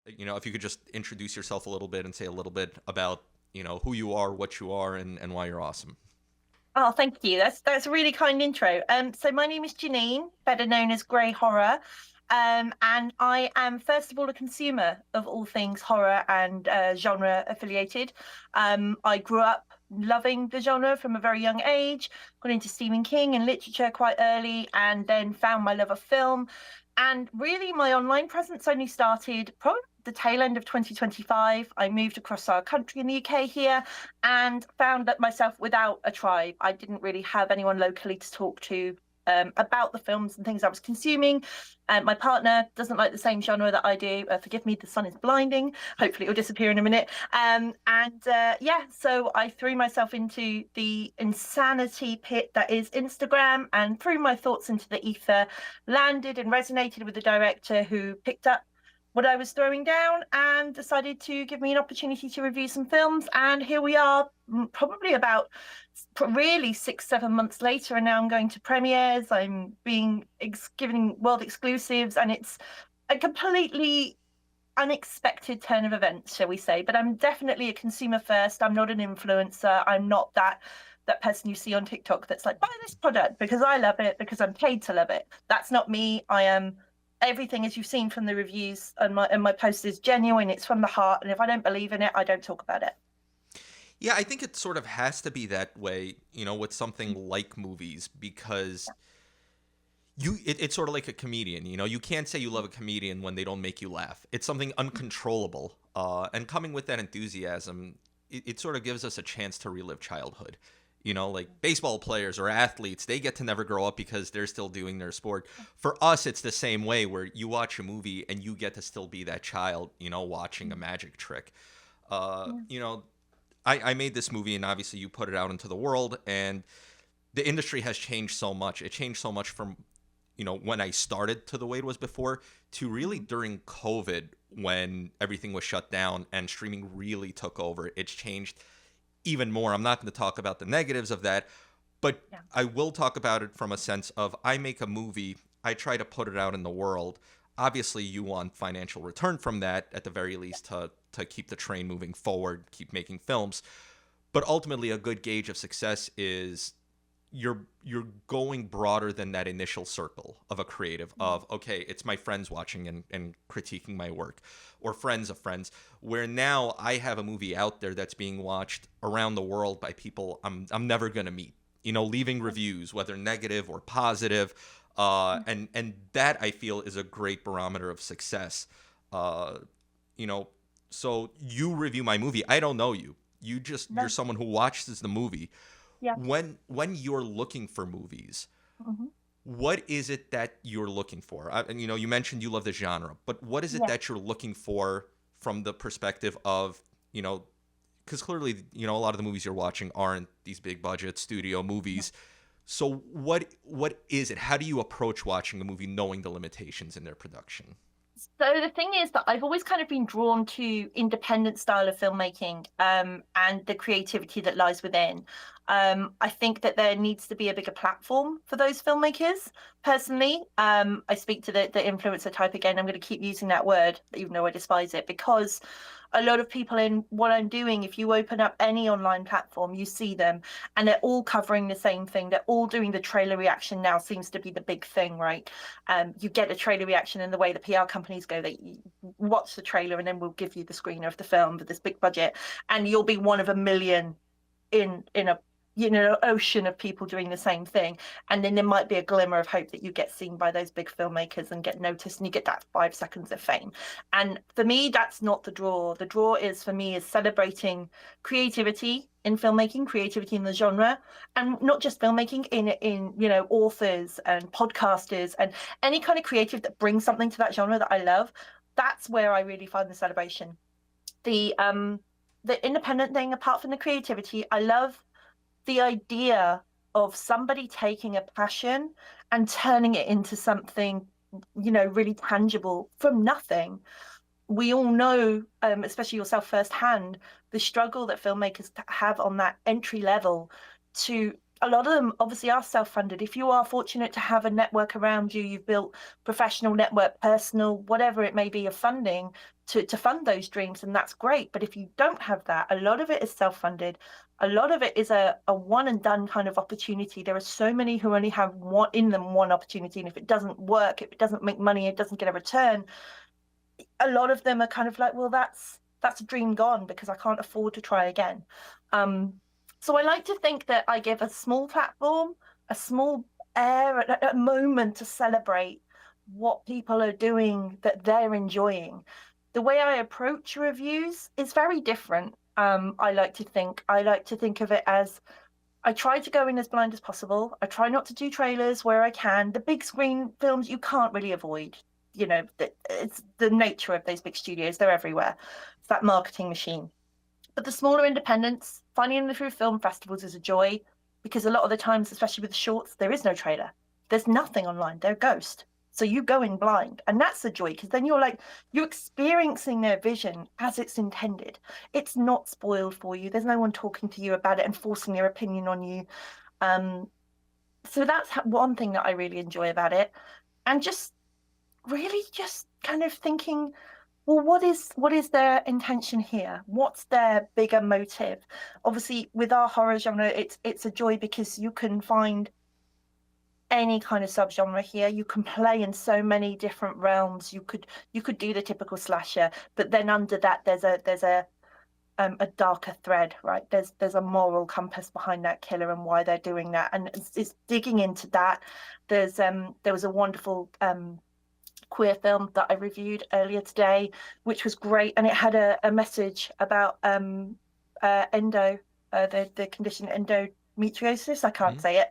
if you could just introduce yourself a little bit and say a little bit about, who you are, what you are, and why you're awesome. Oh, thank you. That's a really kind intro. So my name is Janine, better known as Grey Horror. And I am first of all a consumer of all things horror and genre affiliated. I grew up loving the genre from a very young age, got into Stephen King and literature quite early, and then found my love of film. And really, my online presence only started probably the tail end of 2025. I moved across our country in the UK here and found that myself without a tribe. I didn't really have anyone locally to talk to about the films and things I was consuming. My partner doesn't like the same genre that I do. Forgive me, the sun is blinding. Hopefully, it'll disappear in a minute. Yeah, so I threw myself into the insanity pit that is Instagram and threw my thoughts into the ether, landed and resonated with the director who picked up what I was throwing down and decided to give me an opportunity to review some films. And here we are, probably about really 6, 7 months later, and now I'm going to premieres. I'm being given world exclusives, and it's a completely unexpected turn of events, shall we say. But I'm definitely a consumer first. I'm not an influencer. I'm not that person you see on TikTok that's like, buy this product because I love it, because I'm paid to love it. That's not me. I am everything, as you've seen from the reviews and my post, is genuine. It's from the heart, and if I don't believe in it, I don't talk about it. Yeah, I think it sort of has to be that way, with something like movies, because it's sort of like a comedian. You can't say you love a comedian when they don't make you laugh. It's something uncontrollable. And coming with that enthusiasm, it sort of gives us a chance to relive childhood. Like baseball players or athletes, they get to never grow up because they're still doing their sport. For us, it's the same way, where you watch a movie and you get to still be that child, watching a magic trick. Yeah. You know, I made this movie, and obviously you put it out into the world, and the industry has changed so much. It changed so much from, when I started to the way it was before, to really during COVID, when everything was shut down and streaming really took over. It's changed even more. I'm not going to talk about the negatives of that, but Yeah. I will talk about it from a sense of, I make a movie, I try to put it out in the world. Obviously, you want financial return from that, at the very least, to keep the train moving forward, keep making films. But ultimately, a good gauge of success is you're going broader than that initial circle of a creative, of, okay, it's my friends watching and critiquing my work, or friends of friends, where now I have a movie out there that's being watched around the world by people I'm never going to meet, leaving reviews, whether negative or positive. And that, I feel, is a great barometer of success. uh you know so you review my movie, I don't know you, you're No. someone who watches the movie. Yeah. When you're looking for movies, Hmm. what is it that you're looking for? And you mentioned you love the genre, but what is it Yeah. that you're looking for from the perspective of, because clearly, a lot of the movies you're watching aren't these big budget studio movies. So what is it? How do you approach watching a movie knowing the limitations in their production? So the thing is that I've always kind of been drawn to independent style of filmmaking, and the creativity that lies within. I think that there needs to be a bigger platform for those filmmakers. Personally, I speak to the influencer type again. I'm going to keep using that word, even though I despise it, because a lot of people in what I'm doing, if you open up any online platform, you see them, and they're all covering the same thing. They're all doing the trailer reaction now, seems to be the big thing, right? You get a trailer reaction in the way the PR companies go. They watch the trailer and then we'll give you the screener of the film with this big budget, and you'll be one of a million in a ocean of people doing the same thing. And then there might be a glimmer of hope that you get seen by those big filmmakers and get noticed, and you get that 5 seconds of fame. And for me, that's not the draw. The draw is, for me, is celebrating creativity in filmmaking, creativity in the genre, and not just filmmaking, in authors and podcasters and any kind of creative that brings something to that genre that I love. That's where I really find the celebration. The independent thing, apart from the creativity, I love the idea of somebody taking a passion and turning it into something, really tangible from nothing. We all know, especially yourself firsthand, the struggle that filmmakers have on that entry level to a lot of them obviously are self-funded. If you are fortunate to have a network around you, you've built professional network, personal, whatever it may be, of funding to fund those dreams, and that's great. But if you don't have that, a lot of it is self-funded. A lot of it is a one and done kind of opportunity. There are so many who only have one opportunity, and if it doesn't work, if it doesn't make money, it doesn't get a return, a lot of them are kind of like, well, that's a dream gone because I can't afford to try again. So I like to think that I give a small platform, a small air, a moment to celebrate what people are doing that they're enjoying. The way I approach reviews is very different. I like to think of it as I try to go in as blind as possible. I try not to do trailers where I can. The big screen films you can't really avoid. You know, it's the nature of those big studios. They're everywhere. It's that marketing machine. But the smaller independents, finding them through film festivals is a joy because a lot of the times, especially with the shorts, there is no trailer. There's nothing online. They're ghost. So you go in blind. And that's the joy because then you're experiencing their vision as it's intended. It's not spoiled for you. There's no one talking to you about it and forcing their opinion on you. So that's one thing that I really enjoy about it. And just really just kind of thinking, well, what is their intention here? What's their bigger motive? Obviously, with our horror genre, it's a joy because you can find any kind of subgenre here. You can play in so many different realms. You could do the typical slasher, but then under that there's a darker thread, right? There's a moral compass behind that killer and why they're doing that, and it's digging into that. There was a wonderful queer film that I reviewed earlier today, which was great, and it had a message about endo, the condition endometriosis. I can't say it,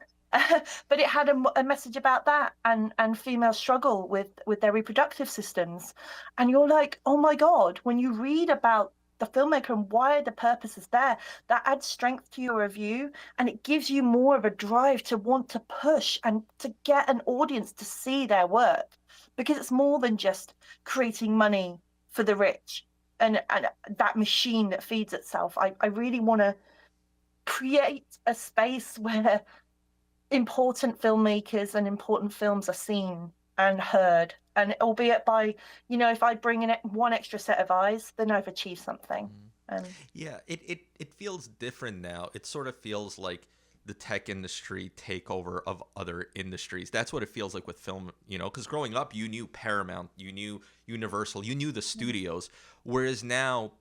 but it had a message about that and female struggle with their reproductive systems, and you're like, oh my god, when you read about the filmmaker and why the purpose is there, that adds strength to your review and it gives you more of a drive to want to push and to get an audience to see their work because it's more than just creating money for the rich and that machine that feeds itself. I really want to create a space where important filmmakers and important films are seen and heard, and albeit by, if I bring in one extra set of eyes, then I've achieved something. Yeah, it feels different now. It sort of feels like the tech industry takeover of other industries. That's what it feels like with film, because growing up, you knew Paramount, you knew Universal, you knew the studios, whereas now,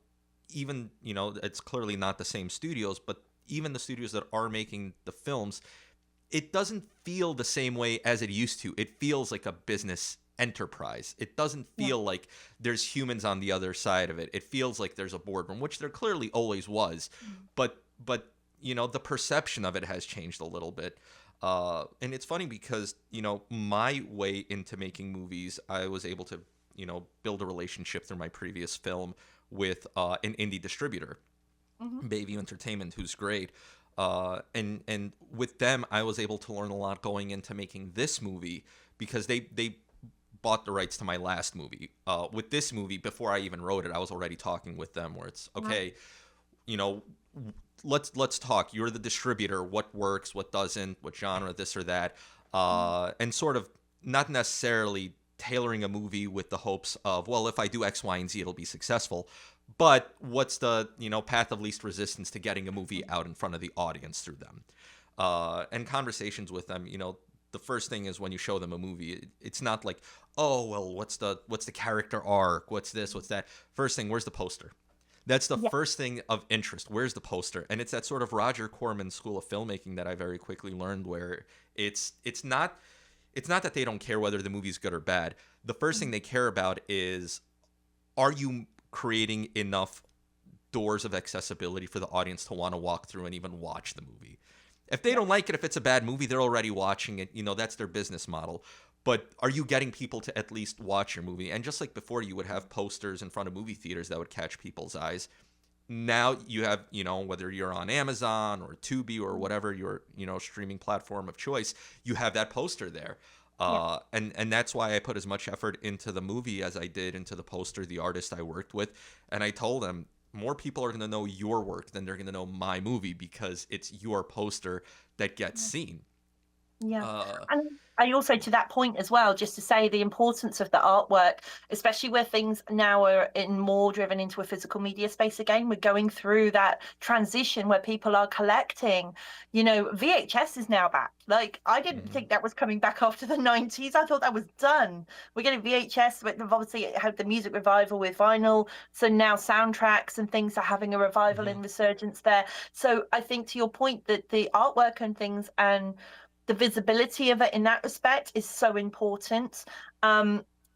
even, it's clearly not the same studios, but even the studios that are making the films, it doesn't feel the same way as it used to. It feels like a business enterprise. It doesn't feel like there's humans on the other side of it. It feels like there's a boardroom, which there clearly always was, but the perception of it has changed a little bit. And it's funny because my way into making movies, I was able to build a relationship through my previous film with an indie distributor, Bayview Entertainment, who's great. And with them, I was able to learn a lot going into making this movie because they bought the rights to my last movie. With this movie, before I even wrote it, I was already talking with them where it's, okay, let's talk. You're the distributor. What works, what doesn't, what genre, this or that. And sort of not necessarily tailoring a movie with the hopes of, well, if I do X, Y, and Z, it'll be successful. But what's the path of least resistance to getting a movie out in front of the audience through them? And conversations with them, the first thing is when you show them a movie, it's not like, oh, well, what's the character arc? What's this? What's that? First thing, where's the poster? That's the first thing of interest. Where's the poster? And it's that sort of Roger Corman school of filmmaking that I very quickly learned, where it's not that they don't care whether the movie's good or bad. The first thing they care about is, are you creating enough doors of accessibility for the audience to want to walk through and even watch the movie? If they don't like it, if it's a bad movie, they're already watching it. That's their business model. But are you getting people to at least watch your movie? And just like before, you would have posters in front of movie theaters that would catch people's eyes. Now you have, whether you're on Amazon or Tubi or whatever your, streaming platform of choice, you have that poster there. And that's why I put as much effort into the movie as I did into the poster, the artist I worked with. And I told them, more people are going to know your work than they're going to know my movie because it's your poster that gets seen. Yeah. Uh, And I also, to that point as well, just to say the importance of the artwork, especially where things now are in more driven into a physical media space again. We're going through that transition where people are collecting. VHS is now back. Like, I didn't mhm, think that was coming back after the 90s. I thought that was done. We're getting VHS, but obviously it had the music revival with vinyl. So now soundtracks and things are having a revival mhm, and resurgence there. So I think to your point that the artwork and things and the visibility of it in that respect is so important.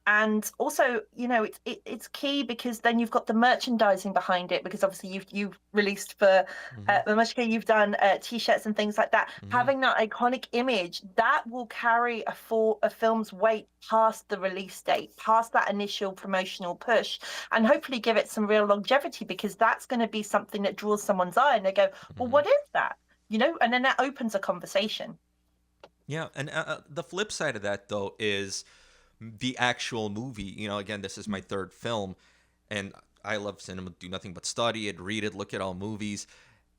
And also, it's key because then you've got the merchandising behind it, because obviously you've released for mhm, Mamochka, you've done t-shirts and things like that. mhm. Having that iconic image that will carry a film's weight past the release date, past that initial promotional push, and hopefully give it some real longevity, because that's going to be something that draws someone's eye and they go, well, Mhm. what is that? And then that opens a conversation. Yeah, and the flip side of that though is the actual movie. Again, this is my third film, and I love cinema, do nothing but study it, read it, look at all movies.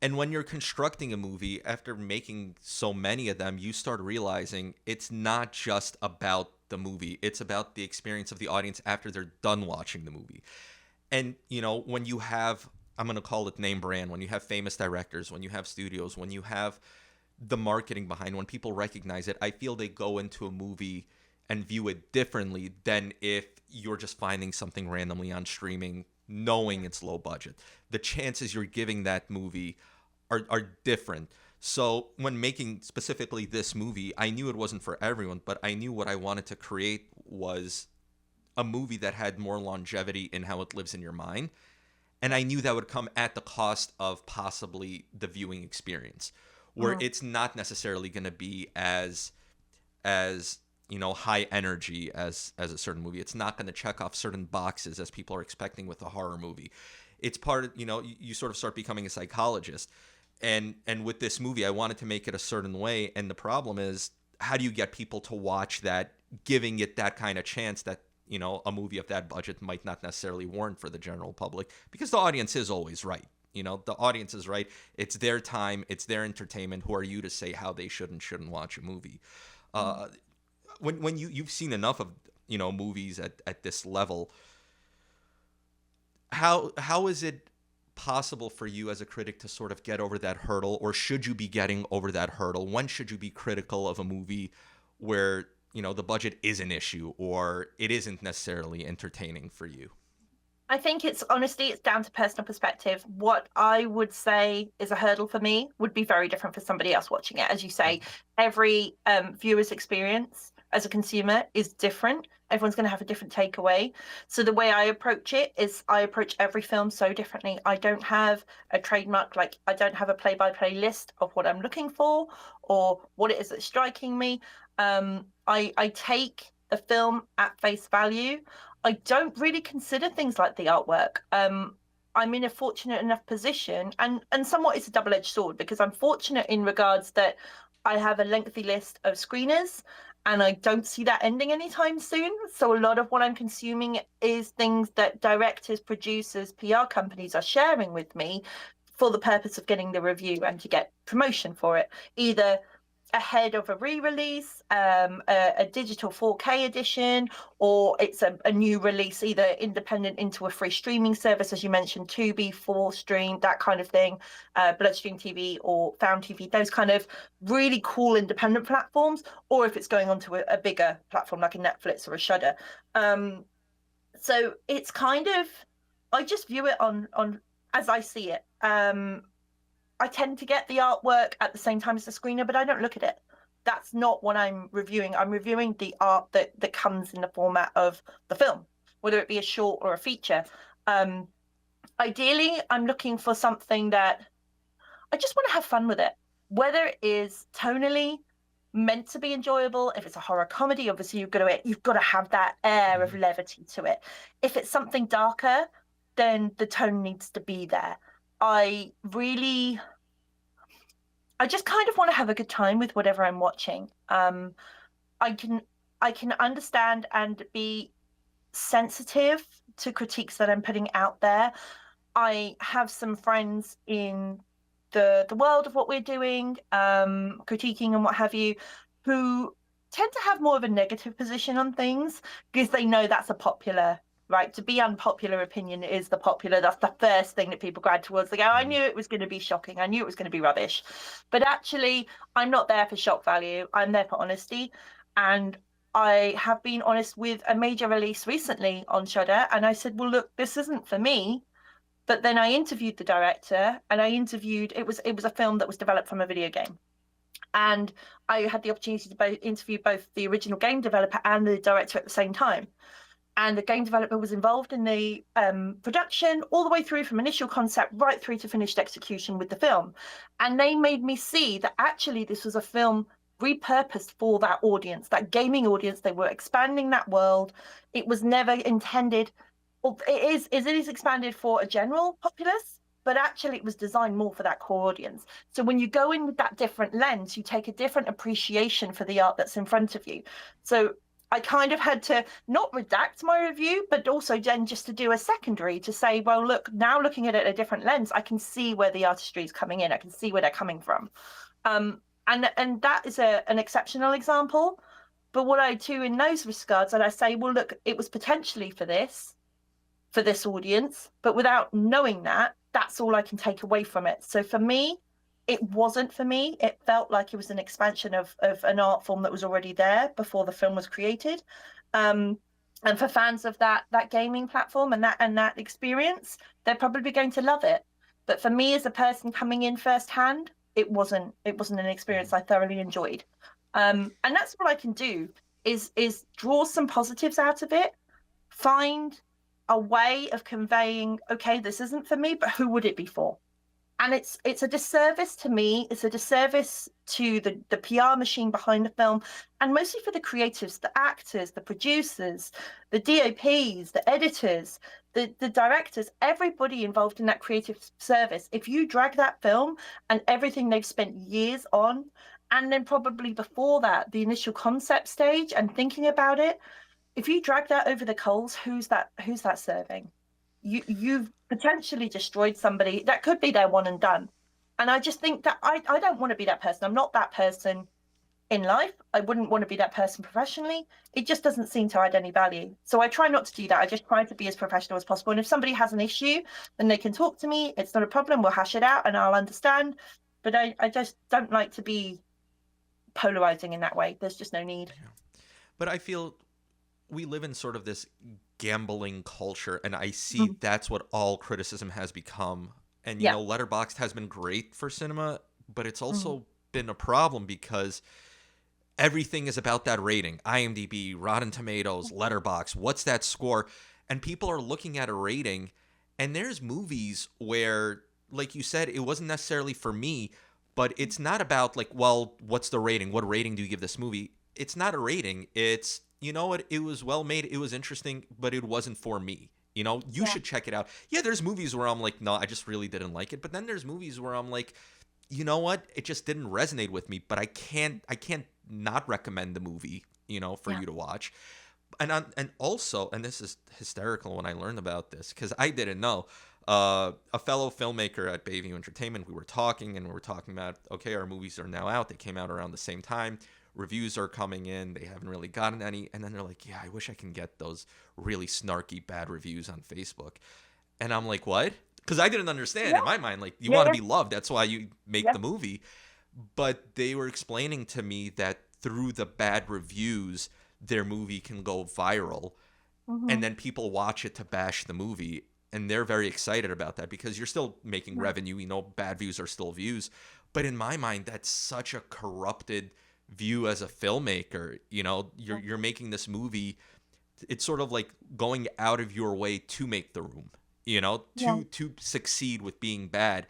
And when you're constructing a movie, after making so many of them, you start realizing it's not just about the movie, it's about the experience of the audience after they're done watching the movie. And, when you have, I'm going to call it name brand, when you have famous directors, when you have studios, when you have the marketing behind, when people recognize it, I feel they go into a movie and view it differently than if you're just finding something randomly on streaming, knowing it's low budget. The chances you're giving that movie are different. So when making specifically this movie, I knew it wasn't for everyone, but I knew what I wanted to create was a movie that had more longevity in how it lives in your mind. And I knew that would come at the cost of possibly the viewing experience, where Mm. it's not necessarily going to be as high energy as a certain movie. It's not going to check off certain boxes as people are expecting with a horror movie. It's part of, you sort of start becoming a psychologist. And with this movie, I wanted to make it a certain way, and the problem is, how do you get people to watch that, giving it that kind of chance that a movie of that budget might not necessarily warrant for the general public, because the audience is always right. The audience is right. It's their time. It's their entertainment. Who are you to say how they should and shouldn't watch a movie? Mm. Uh, when you've seen enough of movies at this level, how is it possible for you as a critic to sort of get over that hurdle, or should you be getting over that hurdle? When should you be critical of a movie where the budget is an issue or it isn't necessarily entertaining for you? I think it's down to personal perspective. What I would say is a hurdle for me would be very different for somebody else watching it. As you say, Mhm. every viewer's experience as a consumer is different. Everyone's going to have a different takeaway. So the way I approach it is I approach every film so differently. I don't have a trademark, like I don't have a play-by-play list of what I'm looking for or what it is that's striking me. I take the film at face value. I don't really consider things like the artwork. I'm in a fortunate enough position, and somewhat it's a double-edged sword, because I'm fortunate in regards that I have a lengthy list of screeners, and I don't see that ending anytime soon. So a lot of what I'm consuming is things that directors, producers, PR companies are sharing with me for the purpose of getting the review and to get promotion for it, either ahead of a re-release, a digital 4K edition, or it's a new release, either independent into a free streaming service, as you mentioned, Tubi, 4Stream, that kind of thing, Bloodstream TV or Found TV, those kind of really cool independent platforms, or if it's going onto a bigger platform like a Netflix or a Shudder. So it's kind of, I just view it on as I see it. I tend to get the artwork at the same time as the screener, but I don't look at it. That's not what I'm reviewing. I'm reviewing the art that comes in the format of the film, whether it be a short or a feature. Um, Ideally, I'm looking for something that I just want to have fun with it, whether it is tonally meant to be enjoyable. If it's a horror comedy, obviously you've got to have that air of Mhm. levity to it. If it's something darker, then the tone needs to be there. I really I just kind of want to have a good time with whatever I'm watching. I can I can understand and be sensitive to critiques that I'm putting out there. I have some friends in the world of what we're doing, critiquing and what have you, who tend to have more of a negative position on things because they know that's a popular, right? To be unpopular opinion is the popular. That's the first thing that people grab towards. They go, I Mhm. knew it was going to be shocking. I knew it was going to be rubbish. But actually, I'm not there for shock value. I'm there for honesty. And I have been honest with a major release recently on Shudder, and I said, well, look, this isn't for me. But then I interviewed the director, and it was a film that was developed from a video game, and I had the opportunity to interview both the original game developer and the director at the same time. And the game developer was involved in the production all the way through, from initial concept right through to finished execution with the film. And they made me see that actually this was a film repurposed for that audience, that gaming audience. They were expanding that world. It was never intended, well, it is expanded for a general populace, but actually it was designed more for that core audience. So when you go in with that different lens, you take a different appreciation for the art that's in front of you. So I kind of had to not redact my review, but also then just to do a secondary to say, well, look, now looking at it a different lens, I can see where the artistry is coming in. I can see where they're coming from. And that is an exceptional example. But what I do in those regards, and I say, well, look, it was potentially for this audience, but without knowing that, that's all I can take away from it. So for me, it wasn't for me. It felt like it was an expansion of an art form that was already there before the film was created. Um, and for fans of that gaming platform and that experience, they're probably going to love it. But for me, as a person coming in firsthand, it wasn't an experience Mhm. I thoroughly enjoyed. And that's what I can do is draw some positives out of it, find a way of conveying, okay, this isn't for me, but who would it be for? And it's a disservice to me. It's a disservice to the PR machine behind the film, and mostly for the creatives, the actors, the producers, the DOPs, the editors, the directors, everybody involved in that creative service. If you drag that film and everything they've spent years on, and then probably before that, the initial concept stage and thinking about it, if you drag that over the coals, who's that serving? You've potentially destroyed somebody that could be their one and done. And I just think that I don't want to be that person. I'm not that person in life. I wouldn't want to be that person professionally. It just doesn't seem to add any value. So I try not to do that. I just try to be as professional as possible. And if somebody has an issue, then they can talk to me. It's not a problem. We'll hash it out and I'll understand. But I just don't like to be polarizing in that way. There's just no need. Yeah. But I feel we live in sort of this gambling culture, and I see Mhm. that's what all criticism has become. And Yeah. Letterboxd has been great for cinema, but it's Mhm. also been a problem because everything is about that rating. IMDb, Rotten Tomatoes, Letterboxd, what's that score? And people are looking at a rating, and there's movies where, like you said, it wasn't necessarily for me, but it's not about like, well, what's the rating? What rating do you give this movie? It's not a rating. It's, you know what, it was well made, it was interesting, but it wasn't for me. You Yeah. should check it out. Yeah, there's movies where I'm like, no, I just really didn't like it. But then there's movies where I'm like, you know what, it just didn't resonate with me, but I can't not recommend the movie, for Yeah. you to watch. And also, and this is hysterical when I learned about this because I didn't know. A fellow filmmaker at Bayview Entertainment, we were talking, and we were talking about, okay, our movies are now out. They came out around the same time. Reviews are coming in. They haven't really gotten any. And then they're like, yeah, I wish I can get those really snarky bad reviews on Facebook. And I'm like, what? Because I didn't understand. In Yeah. my mind, like, you Yeah. want to Yeah. be loved. That's why you make Yeah. the movie. But they were explaining to me that through the bad reviews, their movie can go viral. And Mhm. then people watch it to bash the movie. And they're very excited about that because you're still making Yeah. revenue. Bad views are still views. But in my mind, that's such a corrupted view as a filmmaker. You're making this movie, it's sort of like going out of your way to make the room, Yeah. to succeed with being bad.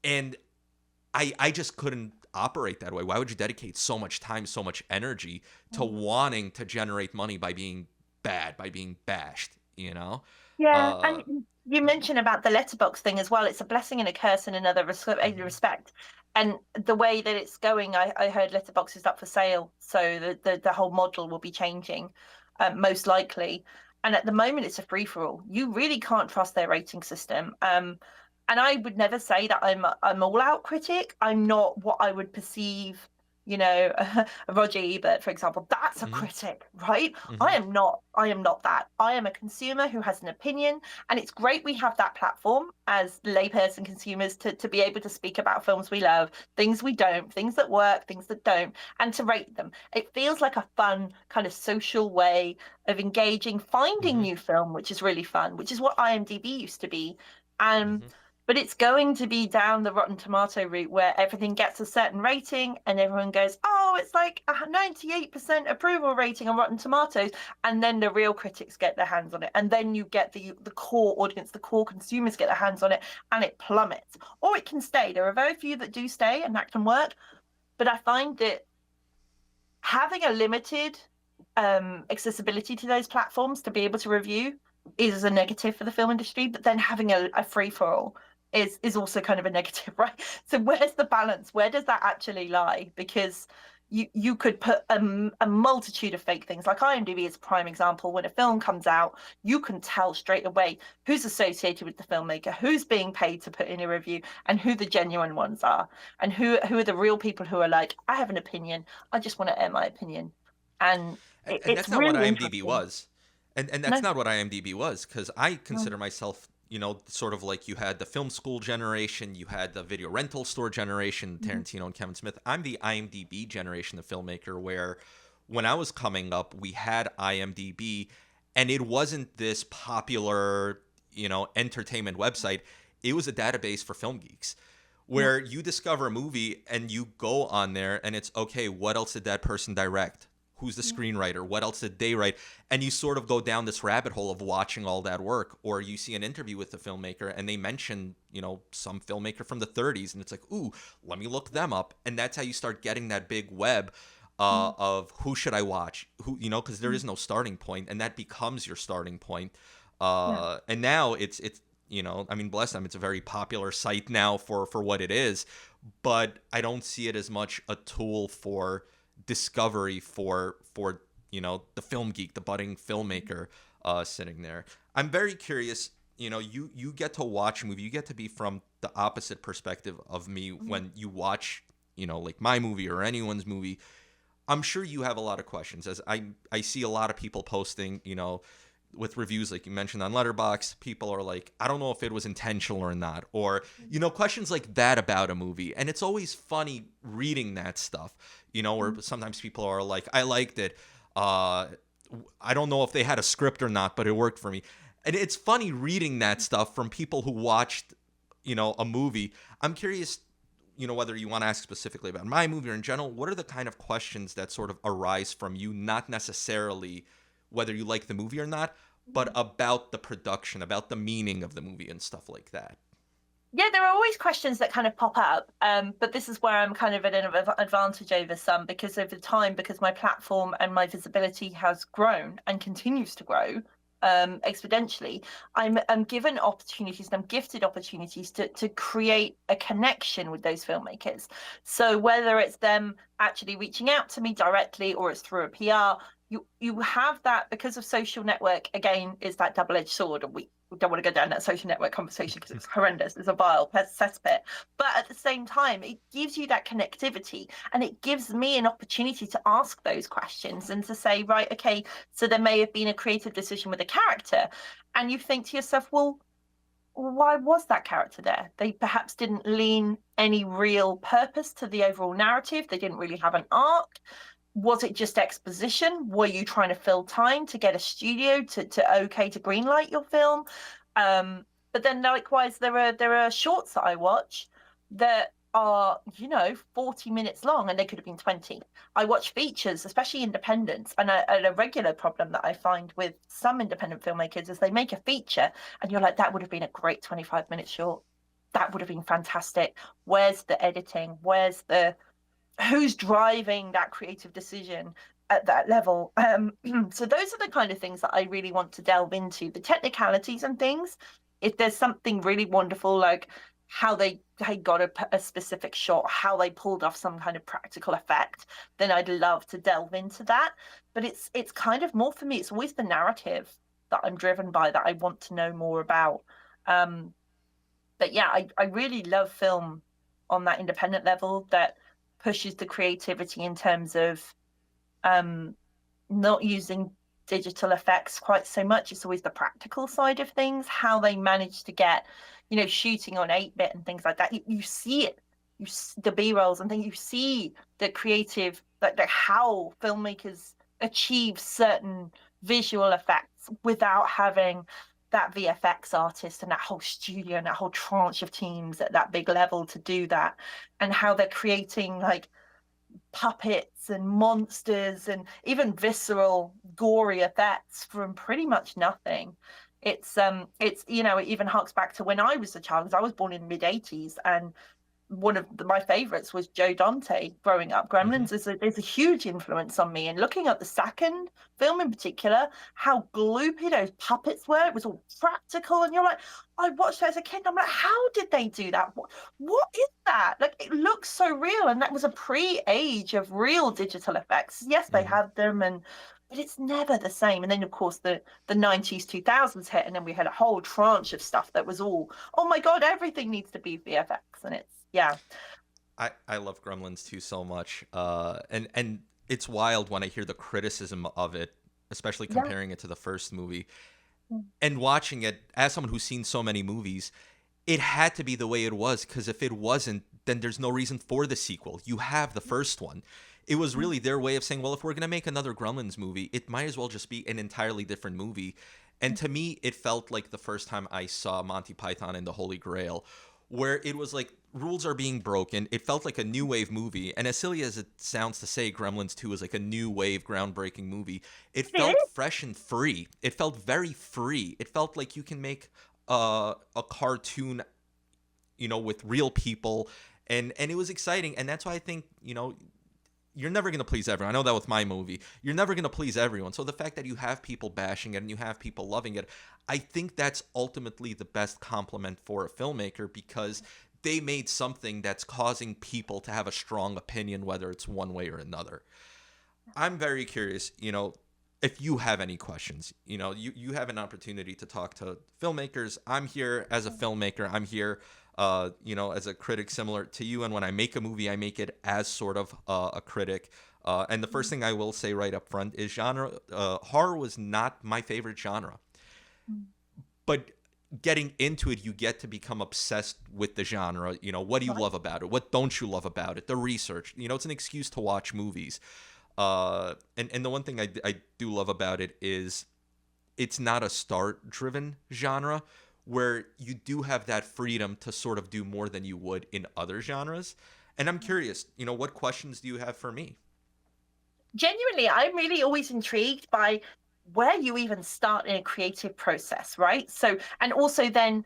And I just couldn't operate that way. Why would you dedicate so much time, so much energy to Mhm. wanting to generate money by being bad, by being bashed, you know? Yeah, Uh and you mentioned about the letterbox thing as well. It's a blessing and a curse in another mhm. respect. And the way that it's going, I heard letterbox is up for sale, so the whole model will be changing, most likely. And at the moment, it's a free for all. You really can't trust their rating system. And I would never say that I'm all out critic. I'm not what I would perceive, you know, Roger Ebert, for example. That's a Mm-hmm. critic, right? Mm-hmm. I am not that. I am a consumer who has an opinion, and it's great we have that platform as layperson consumers to be able to speak about films we love, things we don't, things that work, things that don't, and to rate them. It feels like a fun kind of social way of engaging, finding Mm-hmm. new film, which is really fun, which is what IMDb used to be. Um, Mm-hmm. but it's going to be down the Rotten Tomato route where everything gets a certain rating and everyone goes, oh, it's like a 98% approval rating on Rotten Tomatoes. And then the real critics get their hands on it. And then you get the core audience, the core consumers get their hands on it, and it plummets. Or it can stay. There are very few that do stay, and that can work. But I find that having a limited accessibility to those platforms to be able to review is a negative for the film industry, but then having a free for all is also kind of a negative, right? So where's the balance? Where does that actually lie? Because you could put a multitude of fake things. Like IMDb is a prime example. When a film comes out, you can tell straight away who's associated with the filmmaker, who's being paid to put in a review, and who the genuine ones are, and who are the real people who are like, I have an opinion, I just want to air my opinion. And And it's that's not what really IMDb interesting. was. And that's No, not what IMDb was, because I no. consider myself, sort of like you had the film school generation, you had the video rental store generation, Mhm. Tarantino and Kevin Smith. I'm the IMDb generation of filmmaker, where when I was coming up, we had IMDb, and it wasn't this popular, entertainment website. It was a database for film geeks Yeah, where you discover a movie and you go on there and it's okay, what else did that person direct? Who's the yeah, screenwriter? What else did they write? And you sort of go down this rabbit hole of watching all that work, or you see an interview with the filmmaker and they mention, some filmmaker from the 30s, and it's like, ooh, let me look them up. And that's how you start getting that big web mm, of who should I watch? Who, because there mm, is no starting point, and that becomes your starting point. yeah. And now it's I mean, bless them, it's a very popular site now for what it is, but I don't see it as much a tool for discovery for the film geek, the budding filmmaker sitting there. I'm very curious. You get to watch a movie. You get to be from the opposite perspective of me Mhm. when you watch, like my movie or anyone's movie. I'm sure you have a lot of questions, as I see a lot of people posting, with reviews like you mentioned on Letterboxd. People are like, I don't know if it was intentional or not, or questions like that about a movie. And it's always funny reading that stuff, where Mhm. sometimes people are like, I liked it. I don't know if they had a script or not, but it worked for me. And it's funny reading that stuff from people who watched, a movie. I'm curious, whether you want to ask specifically about my movie or in general, what are the kind of questions that sort of arise from you, not necessarily whether you like the movie or not, but about the production, about the meaning of the movie and stuff like that? Yeah, there are always questions that kind of pop up, but this is where I'm kind of at an advantage over some because over time, because my platform and my visibility has grown and continues to grow exponentially, I'm given opportunities and I'm gifted opportunities to create a connection with those filmmakers. So whether it's them actually reaching out to me directly or it's through a PR, you have that because of social network. Again, is that double-edged sword, and we don't want to go down that social network conversation because it's horrendous. It's a vile cesspit. But at the same time, it gives you that connectivity and it gives me an opportunity to ask those questions and to say, right, okay, so there may have been a creative decision with a character. And you think to yourself, well, why was that character there? They perhaps didn't lean any real purpose to the overall narrative. They didn't really have an arc. Was it just exposition? Were you trying to fill time to get a studio to okay to greenlight your film? But then likewise, there are shorts that I watch that are 40 minutes long and they could have been 20. I watch features, especially independents, and a regular problem that I find with some independent filmmakers is they make a feature and you're like, that would have been a great 25-minute short. That would have been fantastic. Where's the editing? Where's the who's driving that creative decision at that level? So those are the kind of things that I really want to delve into, the technicalities and things. If there's something really wonderful like how they got a specific shot, how they pulled off some kind of practical effect, then I'd love to delve into that. But it's kind of more for me, it's always the narrative. that I'm driven by, that I want to know more about. Um, but yeah, I really love film on that independent level that pushes the creativity in terms of um, not using digital effects quite so much. It's always the practical side of things, how they manage to get, shooting on 8-bit and things like that. You see it, the B-rolls and things, you see the creative, like how filmmakers achieve certain visual effects without having that VFX artist and that whole studio and that whole tranche of teams at that big level to do that, and how they're creating like puppets and monsters and even visceral gory effects from pretty much nothing. It's it even harks back to when I was a child, because I was born in the mid 80s, and one of my favorites was Joe Dante growing up. Hmm. Gremlins is a huge influence on me. And looking at the second film in particular, how gloopy those puppets were, it was all practical. And you're like, I watched it as a kid, and I'm like, how did they do that? What is that? Like, it looks so real. And that was a pre-age of real digital effects. Yes, they Hmm. had them, but it's never the same. And then, of course, the 90s, 2000s hit, and then we had a whole tranche of stuff that was all, oh my God, everything needs to be VFX. And it's, yeah. I love Gremlins 2 so much. And it's wild when I hear the criticism of it, especially Yeah. comparing it to the first movie. Mm. And watching it as someone who's seen so many movies, it had to be the way it was, because if it wasn't, then there's no reason for the sequel. You have the first one. It was really their way of saying, well, if we're going to make another Gremlins movie, it might as well just be an entirely different movie. And to me, it felt like the first time I saw Monty Python and the Holy Grail, where it was like rules are being broken. It felt like a new wave movie. And as silly as it sounds to say Gremlins 2 is like a new wave, groundbreaking movie, it It felt is. fresh and free. It felt very free. It felt like you can make a cartoon, with real people. And it was exciting. And that's why I think, you're never going to please everyone. I know that with my movie. You're never going to please everyone. So the fact that you have people bashing it and you have people loving it, I think that's ultimately the best compliment for a filmmaker, because they made something that's causing people to have a strong opinion, whether it's one way or another. I'm very curious, if you have any questions. You have an opportunity to talk to filmmakers. I'm here as a filmmaker. I'm here, as a critic, similar to you. And when I make a movie, I make it as sort of a critic. And the first thing I will say right up front is genre. Horror was not my favorite genre, but getting into it, you get to become obsessed with the genre. What do you Right. love about it? What don't you love about it? The research. It's an excuse to watch movies. And the one thing I do love about it is it's not a start driven genre, where you do have that freedom to sort of do more than you would in other genres. And I'm curious, what questions do you have for me? Genuinely, I'm really always intrigued by where you even start in a creative process, right? So, and also then,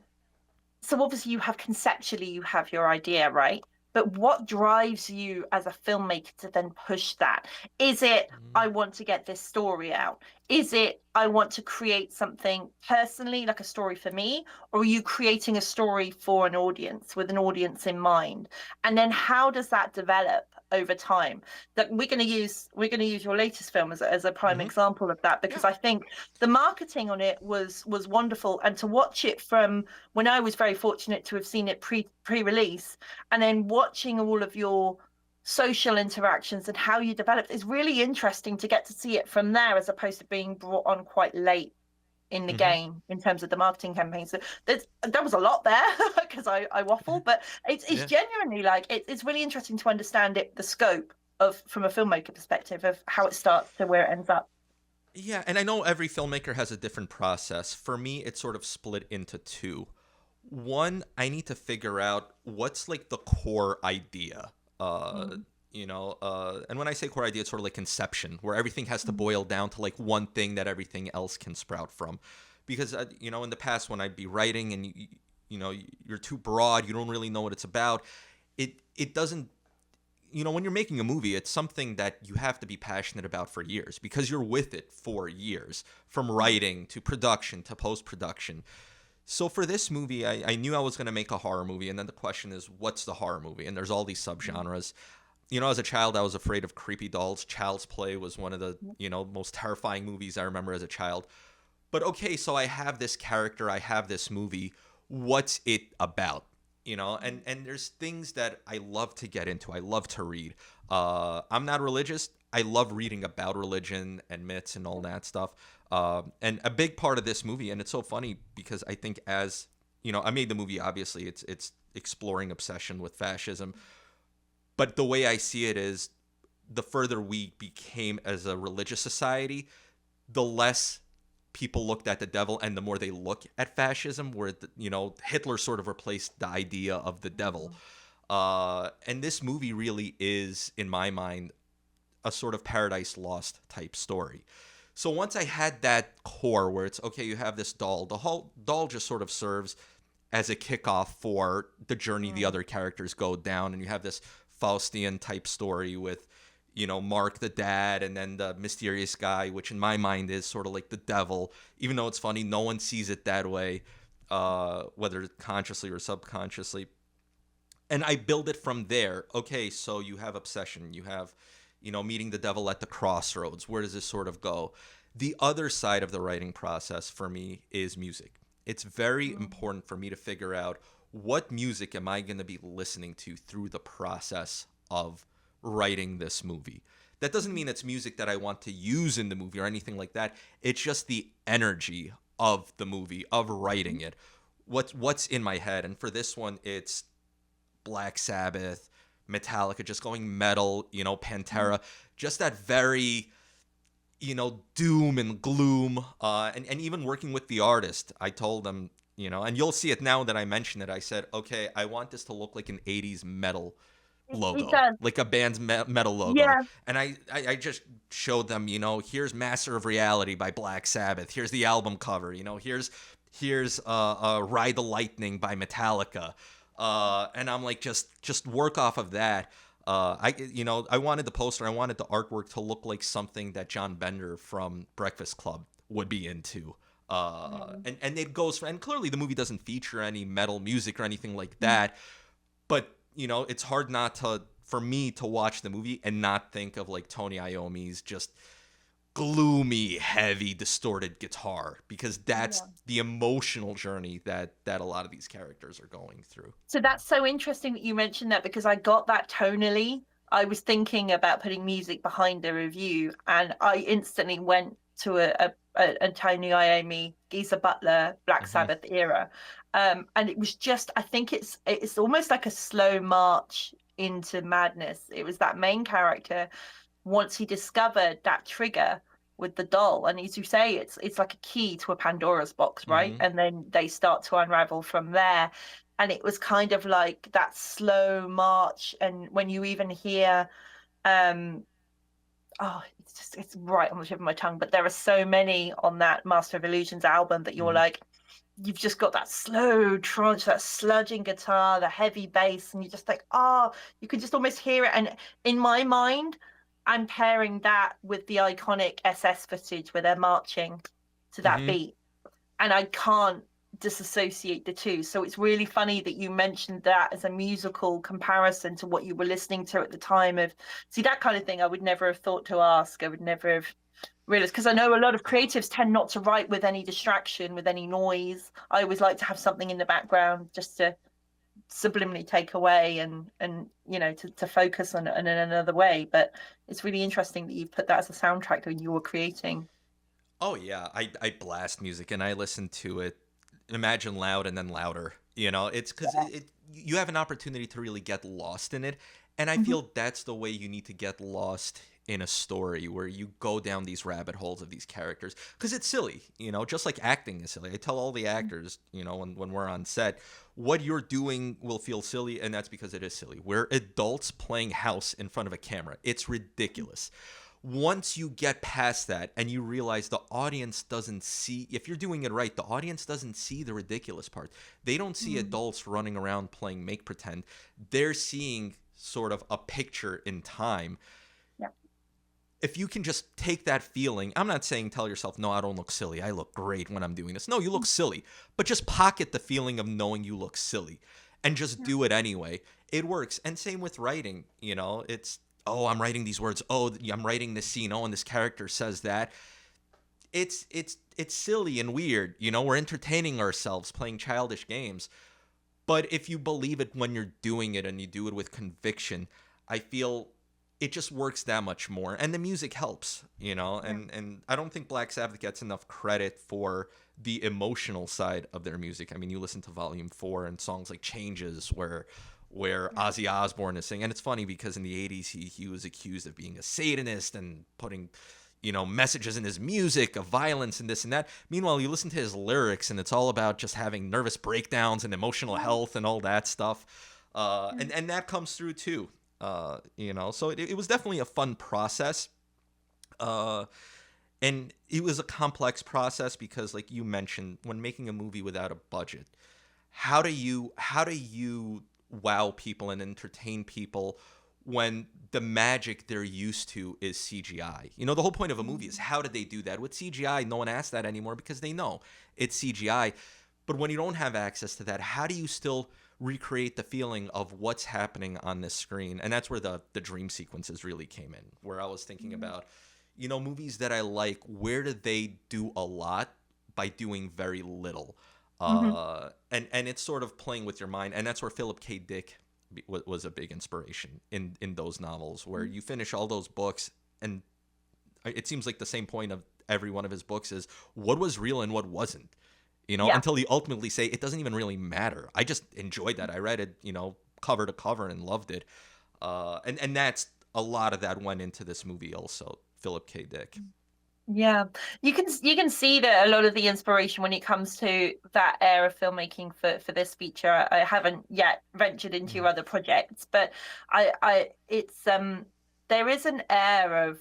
so obviously you have conceptually, you have your idea, right? But what drives you as a filmmaker to then push that? Is it, Mm-hmm. I want to get this story out? Is it, I want to create something personally, like a story for me? Or are you creating a story for an audience with an audience in mind? And then how does that develop over time? That we're going to use your latest film as a prime Mm-hmm. example of that, Yeah. because I think the marketing on it was wonderful, and to watch it from when I was very fortunate to have seen it pre-release, and then watching all of your social interactions and how you developed, is really interesting to get to see it from there, as opposed to being brought on quite late in the Mm-hmm. game in terms of the marketing campaign. So there was a lot there because I waffle, but it's Yeah. genuinely like it's really interesting to understand it, the scope of, from a filmmaker perspective, of how it starts to where it ends up. Yeah, and I know every filmmaker has a different process. For me, it's sort of split into two. One, I need to figure out what's like the core idea. Mm, And when I say core idea, it's sort of like conception, where everything has to mm, boil down to like one thing that everything else can sprout from. Because in the past, when I'd be writing and you're too broad, you don't really know what it's about. It doesn't. When you're making a movie, it's something that you have to be passionate about for years, because you're with it for years, from mm, writing to production to post production. So for this movie, I knew I was going to make a horror movie, and then the question is, what's the horror movie? And there's all these mm, subgenres. As a child, I was afraid of creepy dolls. Child's Play was one of the mm, most terrifying movies I remember as a child. But okay, so I have this character, I have this movie. What's it about? And there's things that I love to get into. I love to read. I'm not religious. I love reading about religion and myths and all that stuff. And a big part of this movie, and it's so funny because I think as I made the movie. Obviously, it's exploring obsession with fascism, but the way I see it is the further we became as a religious society, the less people looked at the devil and the more they look at fascism, where Hitler sort of replaced the idea of the devil. And this movie really is, in my mind, a sort of Paradise Lost type story. So once I had that core where it's okay, you have this doll, the whole doll just sort of serves as a kickoff for the journey the other characters go down, and you have this Faustian type story with Mark the dad, and then the mysterious guy, which in my mind is sort of like the devil, even though it's funny, no one sees it that way, whether consciously or subconsciously. And I build it from there. Okay, so you have obsession, you have meeting the devil at the crossroads. Where does this sort of go? The other side of the writing process for me is music. It's very important for me to figure out what music am I going to be listening to through the process of writing this movie. That doesn't mean it's music that I want to use in the movie or anything like that. It's just the energy of the movie, of writing it. What's in my head. And for this one, it's Black Sabbath, Metallica, just going metal, Pantera, just that very, doom and gloom. And even working with the artist, I told them, and you'll see it now that I mention it. I said, okay, I want this to look like an 80s metal logo, It does. like a band's metal logo. Yeah. And I just showed them, here's Master of Reality by Black Sabbath. Here's the album cover. Here's Ride the Lightning by Metallica. And I'm like, just work off of that. I wanted the poster, I wanted the artwork to look like something that John Bender from Breakfast Club would be into. And it goes for, and clearly the movie doesn't feature any metal music or anything like that, but it's hard for me to watch the movie and not think of like Tony Iommi's just gloomy, heavy, distorted guitar, because that's the emotional journey that a lot of these characters are going through. So that's so interesting that you mentioned that, because I got that tonally. I was thinking about putting music behind the review, and I instantly went to a Tony Iommi, Geezer Butler, Black Sabbath era. And it was just, I think it's almost like a slow march into madness. It was that main character, once he discovered that trigger with the doll, and as you say, it's like a key to a Pandora's box, right? And then they start to unravel from there. And it was kind of like that slow march. And when you even hear it's right on the tip of my tongue, but there are so many on that Master of Illusions album that you're like, you've just got that slow tranche, that sludging guitar, the heavy bass, and you're just like, you can just almost hear it. And in my mind, I'm pairing that with the iconic SS footage where they're marching to that beat, and I can't disassociate the two. So it's really funny that you mentioned that as a musical comparison to what you were listening to at the time. See, that kind of thing I would never have thought to ask. I would never have realized, because I know a lot of creatives tend not to write with any distraction, with any noise. I always like to have something in the background just to subliminally take away and to focus on it in another way. But it's really interesting that you've put that as a soundtrack when you were creating. Oh yeah, I blast music and I listen to it, imagine loud and then louder. It's because you have an opportunity to really get lost in it, and I feel that's the way you need to get lost in a story, where you go down these rabbit holes of these characters, because it's silly, just like acting is silly. I tell all the actors, when we're on set, what you're doing will feel silly, and that's because it is silly. We're adults playing house in front of a camera. It's ridiculous. Once you get past that and you realize the audience doesn't see, if you're doing it right, the audience doesn't see the ridiculous part. They don't see adults running around playing make pretend. They're seeing sort of a picture in time. If you can just take that feeling, I'm not saying tell yourself, no, I don't look silly, I look great when I'm doing this. No, you look silly, but just pocket the feeling of knowing you look silly and just do it anyway. It works. And same with writing, it's, I'm writing these words. I'm writing this scene. And this character says that. it's silly and weird. We're entertaining ourselves playing childish games. But if you believe it when you're doing it and you do it with conviction, I feel it just works that much more. And the music helps, Yeah. and I don't think Black Sabbath gets enough credit for the emotional side of their music. I mean, you listen to Volume 4 and songs like Changes where Yeah. Ozzy Osbourne is singing. And it's funny because in the 80s he was accused of being a Satanist and putting messages in his music of violence and this and that. Meanwhile, you listen to his lyrics and it's all about just having nervous breakdowns and emotional Yeah. health and all that stuff. Yeah. And that comes through too. So it was definitely a fun process. Uh, and it was a complex process because, like you mentioned, when making a movie without a budget, how do you wow people and entertain people when the magic they're used to is CGI? The whole point of a movie is how did they do that? With CGI, no one asks that anymore because they know it's CGI. But when you don't have access to that, how do you still recreate the feeling of what's happening on this screen? And that's where the dream sequences really came in, where I was thinking about, movies that I like, where do they do a lot by doing very little? Mm-hmm. And it's sort of playing with your mind. And that's where Philip K. Dick was a big inspiration in those novels, where you finish all those books and it seems like the same point of every one of his books is what was real and what wasn't, Yeah. until you ultimately say it doesn't even really matter. I just enjoyed that. I read it, cover to cover and loved it. And that's a lot of that went into this movie also, Philip K. Dick. Yeah, you can see that a lot of the inspiration when it comes to that era of filmmaking for this feature. I haven't yet ventured into your Mhm. other projects, but I it's there is an air of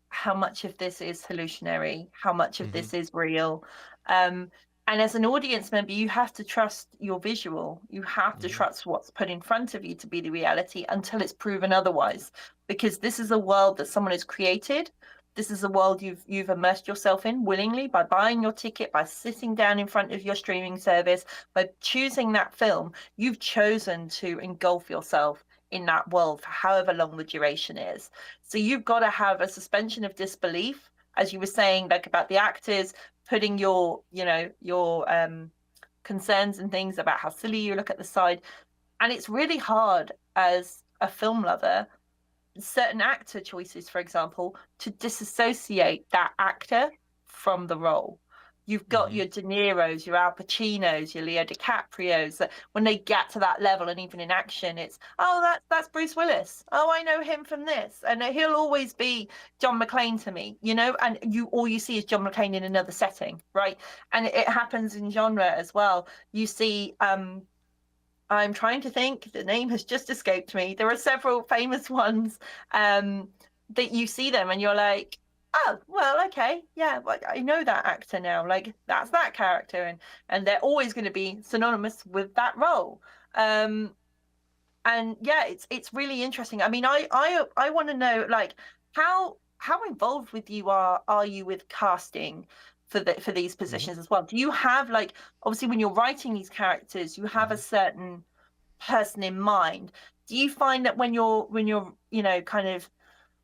how much of this is hallucinatory, how much of Mhm. this is real. Um, and as an audience member, you have to trust your visual. You have to Mhm. trust what's put in front of you to be the reality until it's proven otherwise. Because this is a world that someone has created. This is a world you've immersed yourself in willingly by buying your ticket, by sitting down in front of your streaming service, by choosing that film. You've chosen to engulf yourself in that world for however long the duration is. So you've got to have a suspension of disbelief, as you were saying, like about the actors putting your concerns and things about how silly you look at the side. And it's really hard as a film lover, certain actor choices, for example, to disassociate that actor from the role. You've got Mhm. your De Niro's, your Al Pacinos, your Leo DiCaprio's. That when they get to that level, and even in action, it's that's Bruce Willis. Oh, I know him from this, and he'll always be John McClane to me, And all you see is John McClane in another setting, right? And it happens in genre as well. You see I'm trying to think. The name has just escaped me. There are several famous ones that you see them and you're like, oh, well, okay, yeah, well, I know that actor now. Like that's that character, and they're always going to be synonymous with that role. Um, and yeah, it's really interesting. I mean, I want to know like how involved with you are you with casting for these Mhm. positions as well? Do you have like obviously when you're writing these characters, you have a Mhm. certain person in mind? Do you find that when you're kind of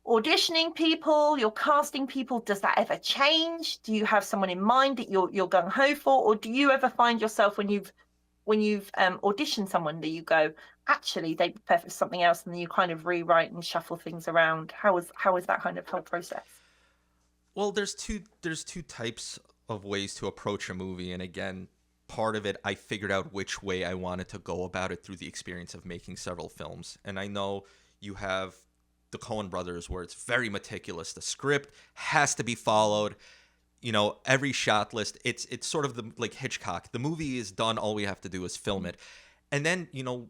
auditioning people, you're casting people, does that ever change? Do you have someone in mind that you're gung ho for, or do you ever find yourself when you've auditioned someone that you go, actually they'd be perfect for something else, and then you kind of rewrite and shuffle things around? How is that kind of whole process? Well, there's two types of ways to approach a movie, and again, part of it I figured out which way I wanted to go about it through the experience of making several films. And I know you have the Coen brothers where it's very meticulous. The script has to be followed. Every shot list. It's sort of like Hitchcock. The movie is done. All we have to do is film it. And then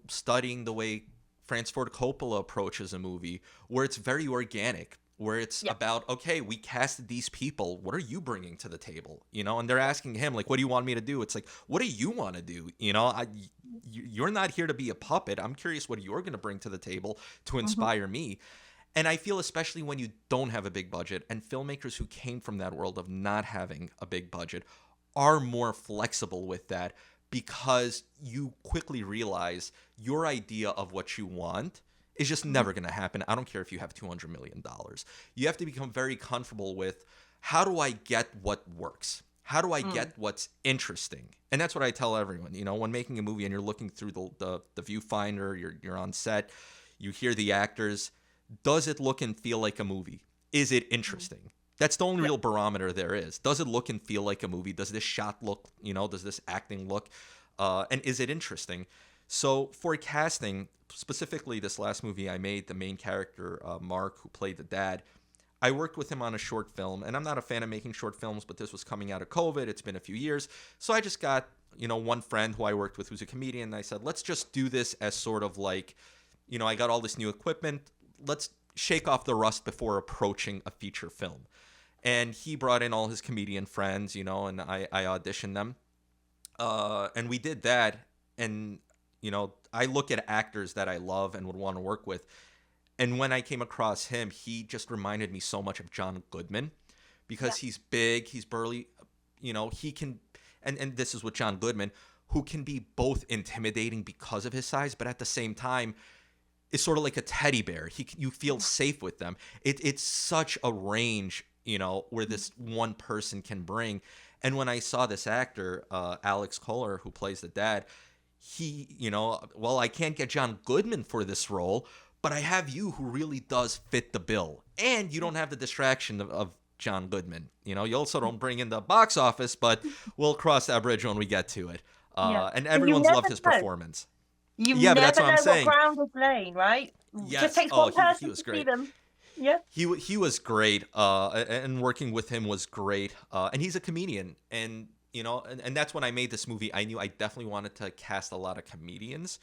studying the way Francis Ford Coppola approaches a movie, where it's very organic, where it's Yeah. about, okay, we casted these people. What are you bringing to the table? And they're asking him like, what do you want me to do? It's like, what do you want to do? You're not here to be a puppet. I'm curious what you're going to bring to the table to Mm-hmm. inspire me. And I feel especially when you don't have a big budget, and filmmakers who came from that world of not having a big budget are more flexible with that, because you quickly realize your idea of what you want is just Mm-hmm. never going to happen. I don't care if you have $200 million. You have to become very comfortable with how do I get what works? How do I Mm. get what's interesting? And that's what I tell everyone. You know, when making a movie and you're looking through the viewfinder, you're on set, you hear the actors. Does it look and feel like a movie? Is it Mm. interesting? That's the only Yeah. real barometer there is. Does it look and feel like a movie? Does this shot look, you know, does this acting look? And is it interesting? So for casting, specifically this last movie I made, the main character, Mark, who played the dad, I worked with him on a short film, and I'm not a fan of making short films, but this was coming out of COVID. It's been a few years. So I just got, you know, one friend who I worked with who's a comedian, and I said, let's just do this as sort of like, you know, I got all this new equipment. Let's shake off the rust before approaching a feature film. And he brought in all his comedian friends, you know, and I auditioned them. And we did that. And, you know, I look at actors that I love and would want to work with. And when I came across him, he just reminded me so much of John Goodman Yeah. because he's big, he's burly, you know, he can, and this is with John Goodman, who can be both intimidating because of his size, but at the same time is sort of like a teddy bear. You feel safe with them. It's such a range, you know, where this one person can bring. And when I saw this actor, Alex Kohler, who plays the dad, he, you know, well, I can't get John Goodman for this role, but I have you who really does fit the bill. And you don't have the distraction of John Goodman. You know, you also don't bring in the box office, but we'll cross that bridge when we get to it. Yeah. And And you everyone's loved never his know. performance. You Yeah, but that's never what I'm know what saying. ground is laying, right? Just Yes. takes Oh, one he person was to see great. them. Yeah. He was great. And working with him was great. And he's a comedian. And, you know, and that's when I made this movie. I knew I definitely wanted to cast a lot of comedians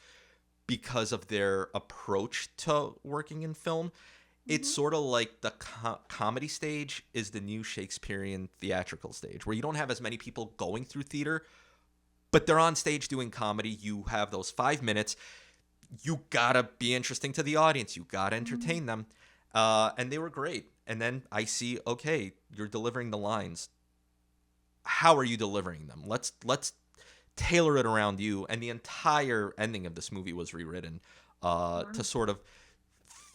because of their approach to working in film. It's Hmm. sort of like the comedy stage is the new Shakespearean theatrical stage, where you don't have as many people going through theater, but they're on stage doing comedy. You have those 5 minutes. You gotta be interesting to the audience. You gotta entertain them. And they were great. And then I see, okay, you're delivering the lines. How are you delivering them? Let's tailor it around you. And the entire ending of this movie was rewritten to sort of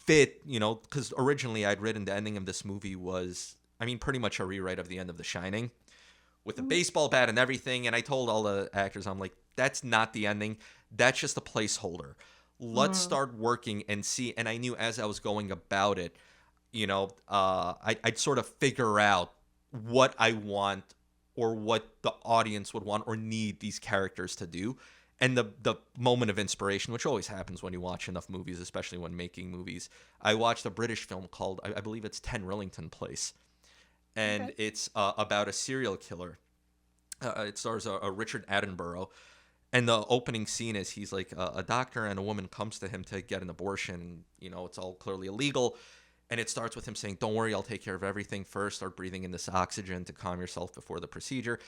fit, you know, because originally I'd written the ending of this movie was, I mean, pretty much a rewrite of the end of The Shining with a baseball bat and everything. And I told all the actors, I'm like, that's not the ending. That's just a placeholder. Let's Mm. start working and see. And I knew as I was going about it, you know, I'd sort of figure out what I want or what the audience would want or need these characters to do. And the moment of inspiration, which always happens when you watch enough movies, especially when making movies. I watched a British film called, I believe it's 10 Rillington Place. And Okay. it's about a serial killer. It stars a Richard Attenborough. And the opening scene is he's like a doctor and a woman comes to him to get an abortion. You know, it's all clearly illegal. And it starts with him saying, don't worry, I'll take care of everything first. Start breathing in this oxygen to calm yourself before the procedure.